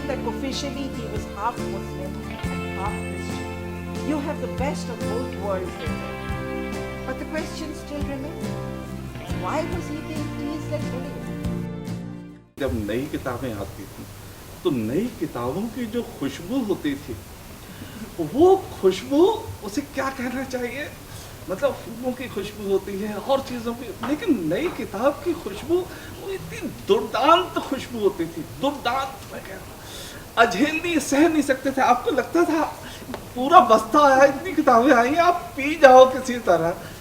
that officially he was half Muslim and half Christian. You have the best of both worlds there. But the question still remains, why was he being teased and bullied? जब नई किताबें आती थी तो नई किताबों की जो खुशबू होती थी, वो खुशबू उसे क्या कहना चाहिए, मतलब फूलों की खुशबू होती है और चीज़ों की, लेकिन नई किताब की खुशबू वो इतनी दुर्दांत खुशबू होती थी, दुर्दांत। मैं कह रहा हूँ अझेलनी सह नहीं सकते थे, आपको लगता था पूरा बस्ता आया, इतनी किताबें आई हैं, आप पी जाओ किसी तरह।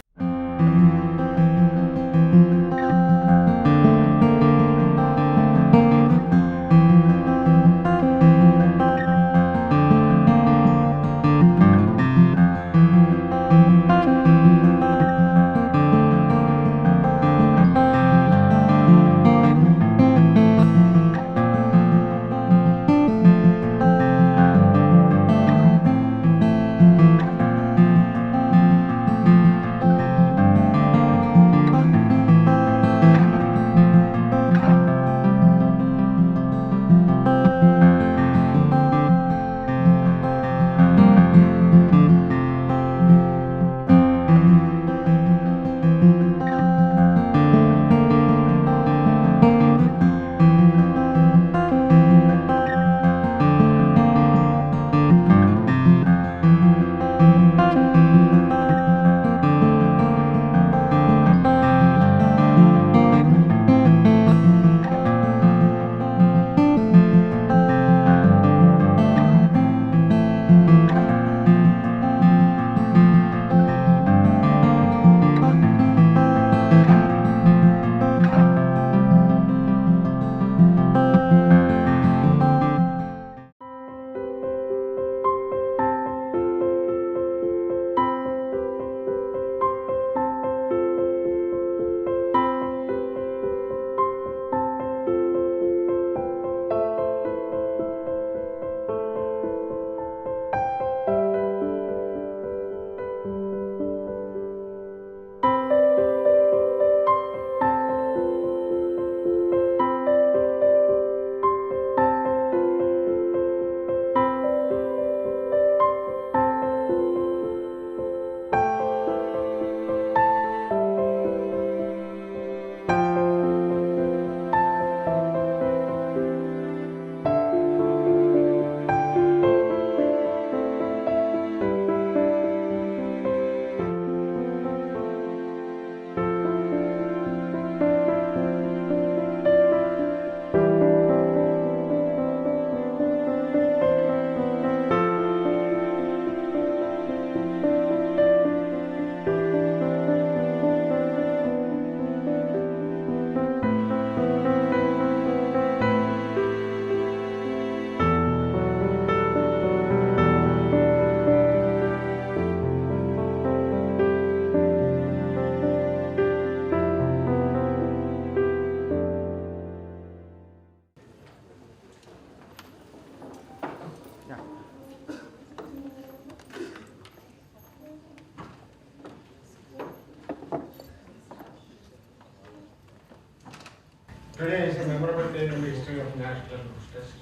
Today is a memorable day in the history of national protest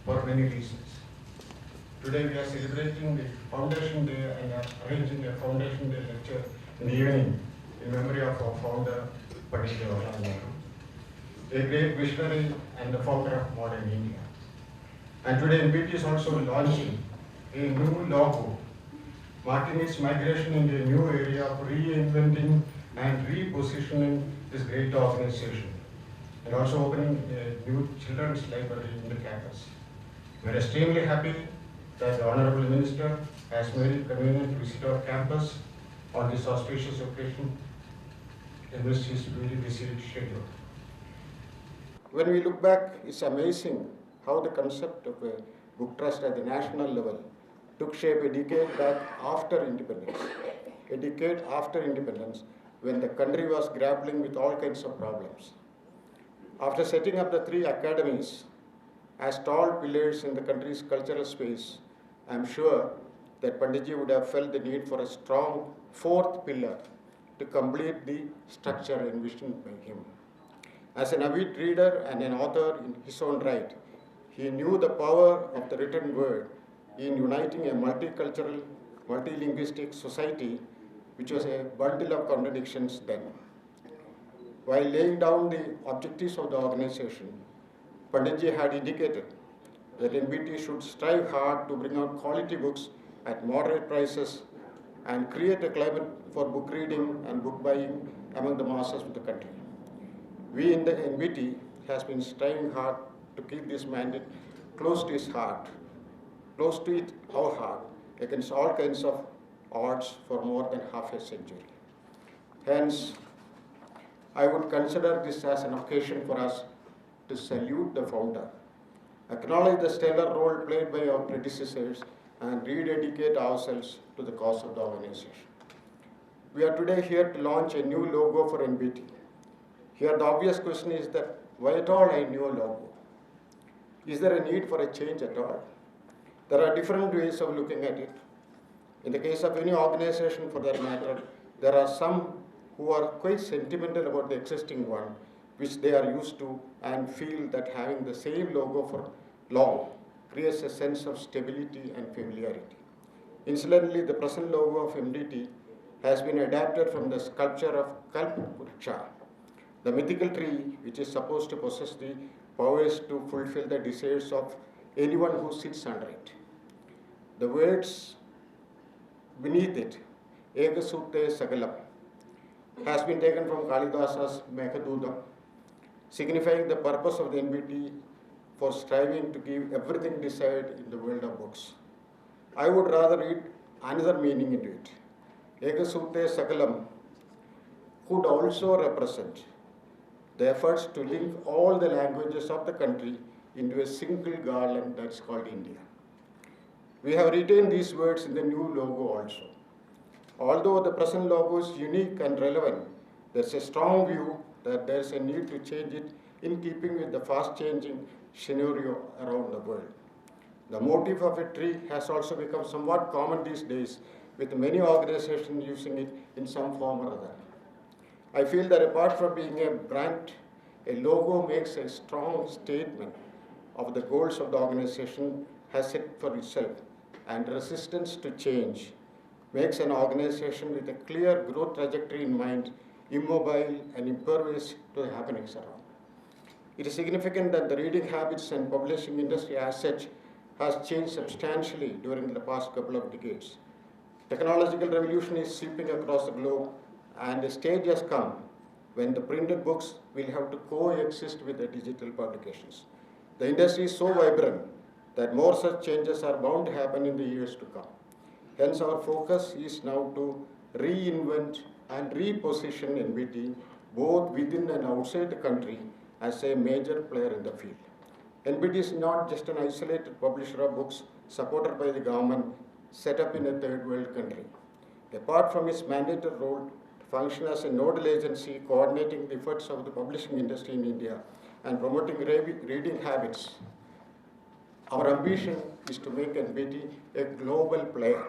for many reasons. Today we are celebrating the Foundation Day and are arranging a Foundation Day lecture in the evening in memory of our founder, Béteille, a great visionary and the founder of modern India. And today NBT is also launching a new logo, marking its migration into a new area of reinventing and repositioning this great organization, and also opening a new children's library in the campus. We are extremely happy that the Honorable Minister has made it convenient to visit our campus on this auspicious occasion amidst his very busy schedule. When we look back, it's amazing how the concept of a book trust at the national level took shape a decade back after independence. A decade after independence, when the country was grappling with all kinds of problems. After setting up the 3 academies as tall pillars in the country's cultural space, I am sure that Panditji would have felt the need for a strong 4th pillar to complete the structure envisioned by him. As an avid reader and an author in his own right, He knew the power of the written word in uniting a multicultural, multilinguistic society, which was a bundle of contradictions then. While laying down the objectives of the organization, Panditji had indicated that NBT should strive hard to bring out quality books at moderate prices and create a climate for book reading and book buying among the masses of the country. We in the NBT has been striving hard to keep this mandate close to his heart, close to our heart, against all kinds of odds for more than half a century. Hence, I would consider this as an occasion for us to salute the founder, acknowledge the stellar role played by our predecessors, and rededicate ourselves to the cause of the organization. We are today here to launch a new logo for NBT. Here the obvious question is that why at all a new logo? Is there a need for a change at all? There are different ways of looking at it. In the case of any organization for that matter, there are some who are quite sentimental about the existing one, which they are used to and feel that having the same logo for long creates a sense of stability and familiarity. Incidentally, the present logo of MDT has been adapted from the sculpture of Kalpvriksha, the mythical tree which is supposed to possess the powers to fulfill the desires of anyone who sits under it. The words beneath it, Ekasute Sagalam, has been taken from Kalidasa's Meghadutam, signifying the purpose of the NBT for striving to give everything desired in the world of books. I would rather read another meaning into it. Ekasute Sagalam could also represent the efforts to link all the languages of the country into a single garland that's called India. We have retained these words in the new logo also. Although the present logo is unique and relevant, there's a strong view that there's a need to change it in keeping with the fast-changing scenario around the world. The motif of a tree has also become somewhat common these days, with many organizations using it in some form or other. I feel that apart from being a brand, a logo makes a strong statement of the goals of the organization has set for itself, and resistance to change makes an organization with a clear growth trajectory in mind immobile and impervious to the happenings around. It is significant that the reading habits and publishing industry as such has changed substantially during the past couple of decades. Technological revolution is sweeping across the globe, and a stage has come when the printed books will have to coexist with the digital publications. The industry is so vibrant that more such changes are bound to happen in the years to come. Hence, our focus is now to reinvent and reposition NBT both within and outside the country as a major player in the field. NBT is not just an isolated publisher of books supported by the government set up in a third world country. Apart from its mandated role to function as a nodal agency coordinating the efforts of the publishing industry in India and promoting reading habits, our ambition is to make NBT a global player,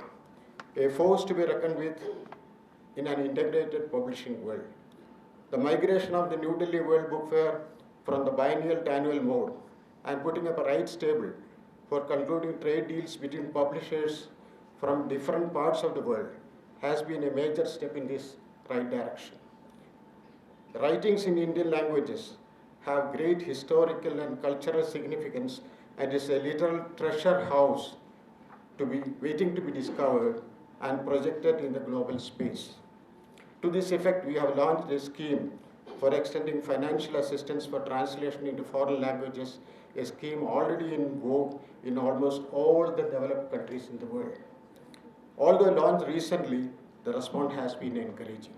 a force to be reckoned with in an integrated publishing world. The migration of the New Delhi World Book Fair from the biennial to annual mode and putting up a rights table for concluding trade deals between publishers from different parts of the world has been a major step in this right direction. The writings in Indian languages have great historical and cultural significance and is a literal treasure house to be waiting to be discovered and projected in the global space. To this effect, we have launched a scheme for extending financial assistance for translation into foreign languages, a scheme already in vogue in almost all the developed countries in the world. Although launched recently, the response has been encouraging.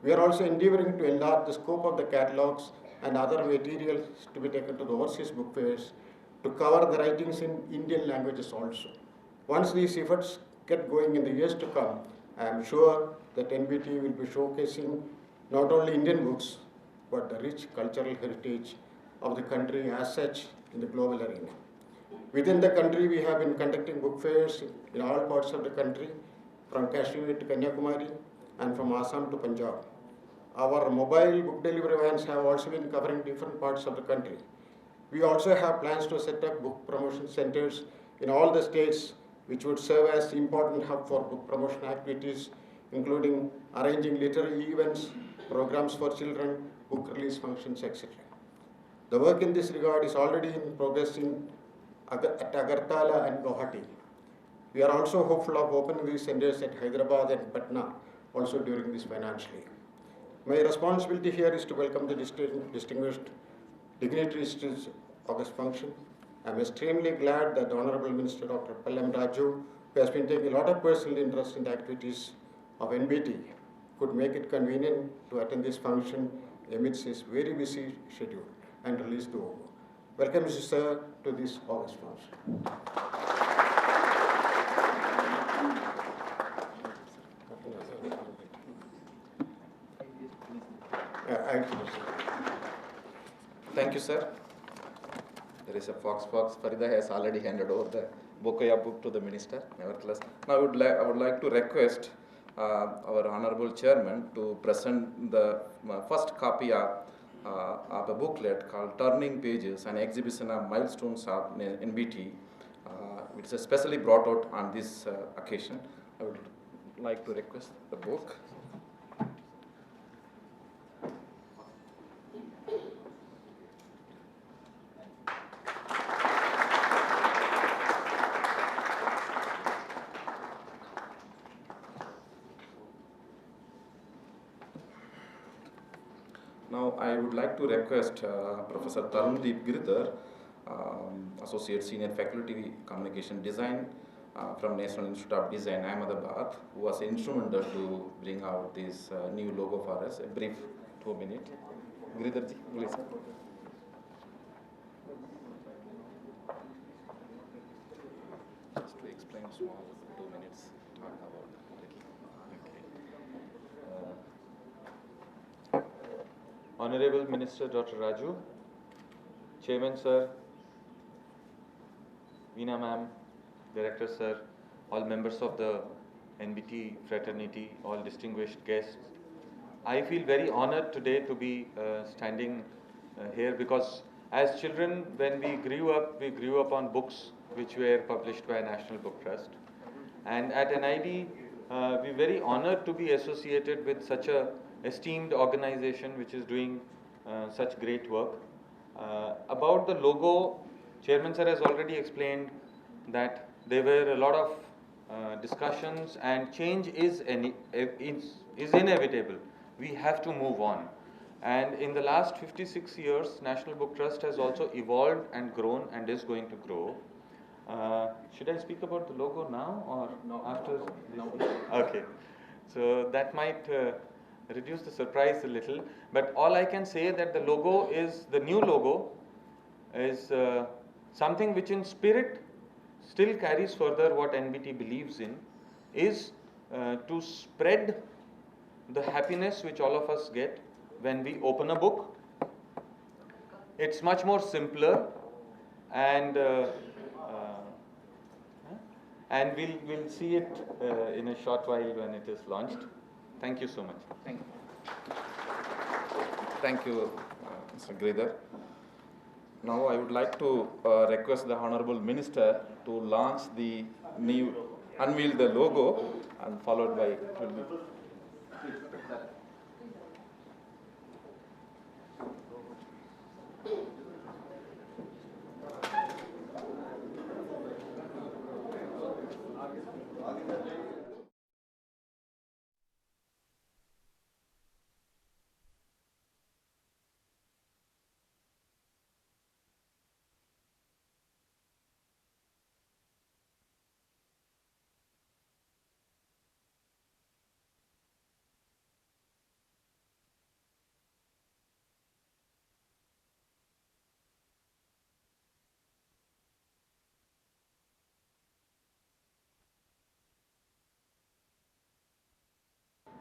We are also endeavoring to enlarge the scope of the catalogs and other materials to be taken to the overseas book fairs to cover the writings in Indian languages also. Once these efforts get going in the years to come, I am sure that NBT will be showcasing not only Indian books, but the rich cultural heritage of the country as such in the global arena. Within the country, we have been conducting book fairs in all parts of the country, from Kashmir to Kanyakumari and from Assam to Punjab. Our mobile book delivery vans have also been covering different parts of the country. We also have plans to set up book promotion centers in all the states, which would serve as important hub for book promotion activities, including arranging literary events, programs for children, book release functions, etc. The work in this regard is already in progress at Agartala and Guwahati. We are also hopeful of opening these centers at Hyderabad and Patna also during this financial year. My responsibility here is to welcome the distinguished dignitaries to this August function. I am extremely glad that the Honorable Minister Dr. Pallam Raju, who has been taking a lot of personal interest in the activities of NBT, could make it convenient to attend this function amidst his very busy schedule and release the OVO. Welcome, Mr. Sir, to this August function. Thank you, sir. There is a fox. Farida has already handed over the Bokoya book to the minister. Nevertheless, now I would like to request our honorable chairman to present the first copy of a booklet called Turning Pages, an exhibition of milestones of NBT. It is especially brought out on this occasion. I would like to request the book. Now, I would like to request Professor Tarundeep Giridhar, Associate Senior Faculty Communication Design from National Institute of Design, Ahmedabad, who was instrumental to bring out this new logo for us. A brief 2 minutes. Giridhar ji, please. Just to explain small, 2 minutes, talk about Honorable Minister Dr. Raju, Chairman Sir, Veena Ma'am, Director Sir, all members of the NBT fraternity, all distinguished guests. I feel very honored today to be standing here because as children, when we grew up on books which were published by National Book Trust. And at NID, we're very honored to be associated with such a esteemed organization which is doing such great work. About the logo, Chairman Sir has already explained that there were a lot of discussions and change is inevitable. We have to move on. And in the last 56 years, National Book Trust has also evolved and grown and is going to grow. Should I speak about the logo now or after? No. Okay. So that might reduce the surprise a little, but all I can say that the logo is, the new logo is something which in spirit still carries further what NBT believes in, is to spread the happiness which all of us get when we open a book. It's much more simpler and we'll see it in a short while when it is launched. Thank you so much. Thank you, Mr. Giridhar. Now I would like to request the Honorable Minister to launch the new, unveil the logo, and followed by it will be.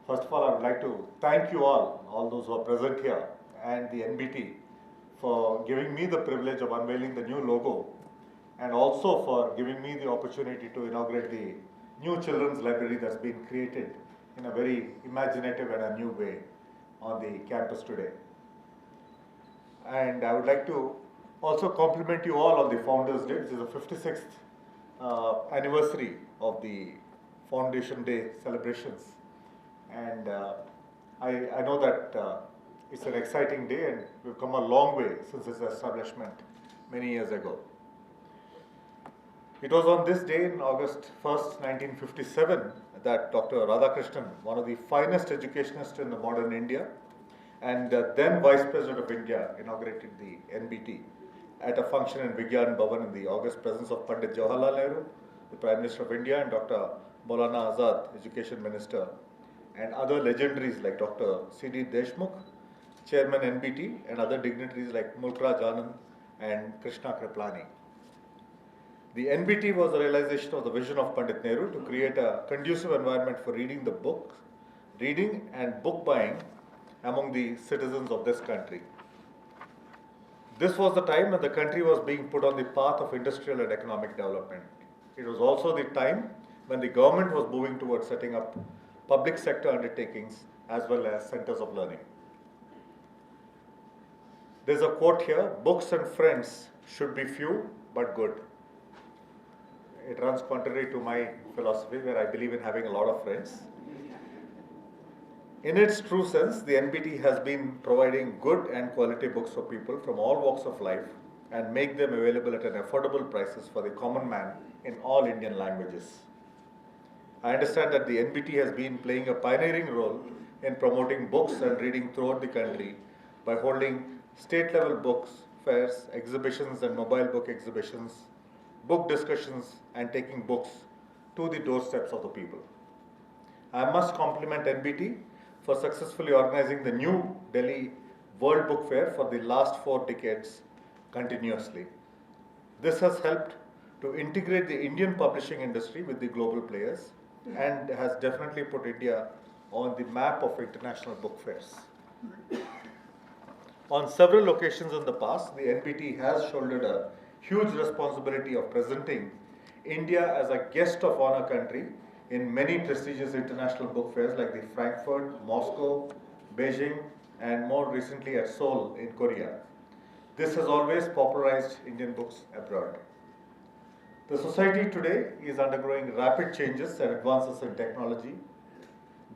First of all, I would like to thank you all those who are present here, and the NBT for giving me the privilege of unveiling the new logo, and also for giving me the opportunity to inaugurate the new children's library that's been created in a very imaginative and a new way on the campus today. And I would like to also compliment you all on the Founders Day. This is the 56th anniversary of the Foundation Day celebrations. And I know that it's an exciting day and we've come a long way since its establishment many years ago. It was on this day, in August 1st, 1957, that Dr. Radhakrishnan, one of the finest educationists in the modern India, and then Vice President of India, inaugurated the NBT at a function in Vigyan Bhavan in the august presence of Pandit Jawaharlal Nehru, the Prime Minister of India, and Dr. Maulana Azad, Education Minister, and other legendaries like Dr. C.D. Deshmukh, Chairman NBT, and other dignitaries like Mulkraj Anand and Krishna Kriplani. The NBT was a realization of the vision of Pandit Nehru to create a conducive environment for reading and book buying among the citizens of this country. This was the time when the country was being put on the path of industrial and economic development. It was also the time when the government was moving towards setting up public sector undertakings as well as centers of learning. There's a quote here: books and friends should be few but good. It runs contrary to my philosophy, where I believe in having a lot of friends. In its true sense, the NBT has been providing good and quality books for people from all walks of life and make them available at an affordable prices for the common man in all Indian languages. I understand that the NBT has been playing a pioneering role in promoting books and reading throughout the country by holding state-level books, fairs, exhibitions and mobile book exhibitions, book discussions, and taking books to the doorsteps of the people. I must compliment NBT for successfully organizing the New Delhi World Book Fair for the last 4 decades continuously. This has helped to integrate the Indian publishing industry with the global players and has definitely put India on the map of international book fairs. On several occasions in the past, the NBT has shouldered a huge responsibility of presenting India as a guest of honor country in many prestigious international book fairs like the Frankfurt, Moscow, Beijing, and more recently at Seoul in Korea. This has always popularized Indian books abroad. The society today is undergoing rapid changes and advances in technology.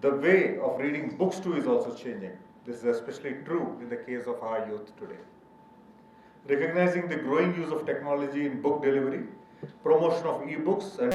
The way of reading books too is also changing. This is especially true in the case of our youth today. Recognizing the growing use of technology in book delivery, promotion of e-books, and